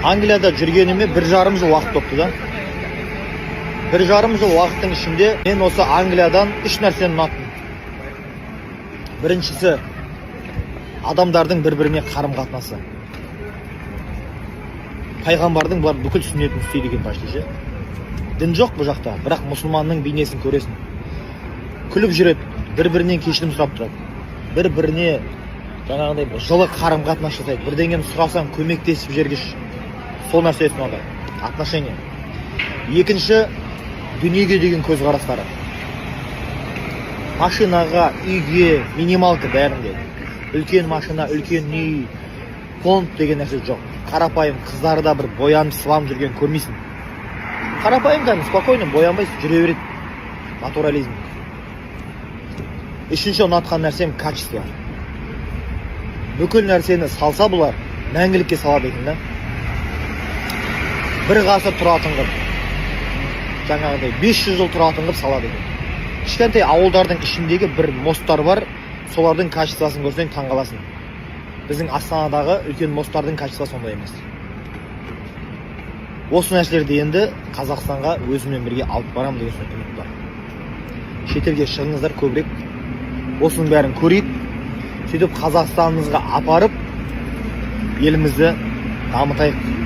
Angliyada жүргеніме 1,5 жыл уақыт өтті да. 1,5 жыл уақыттың ішінде мен осы Англиядан 3 нәрсені ұнаттым. Біріншісі адамдардың бір-біріне қарым-қатынасы. Пайғамбардың бұлар бүкіл сүннетін істейді екен почти ше. Дін жоқ бұл жақта, бірақ мұсылманның бейнесін көресің. Күліп жүреді, бір-бірінен кешірім сұрап тұрады. Бір-біріне жаңағыдай жылы қарым-қатынас жасайды. Бірдеңені сұрасаң көмектесіп жергіш. Сол нәрсесі ұнады. Отношение. Екінші, дүниеге деген көзқарастары. Машинаға, үйге, минималка бәрінде. Үлкен машина, үлкен үй, фонд деген нәрсе жоқ. Қарапайым қыздарда бір боянып, сылам жүрген көрмейсің. Қарапайым да, спокойно боянбайсың, жүре береді. Натурализм. Үшінші ұнатқан нәрсем качество. Бүкіл нәрсені салса бұлар, мәңгілікке салады екен да. Бір ғасыр тұратын қып, жаңағыдай 500 жыл тұратын қып салады екен. Кішкентай ауылдардың ішіндегі бір мосттар бар, солардың качествосын көрсең таңғаласың. Біздің Астанадағы үлкен мосттардың качествосы сондай емес. Осы нәрселерді енді Қазақстанға өзіммен бірге алып барам деген үміт бар. Шетелге шығыңыздар көбірек, осының бәрін көрейік, сөйтіп Қазақстанымызға апарып, елімізді дамытайық.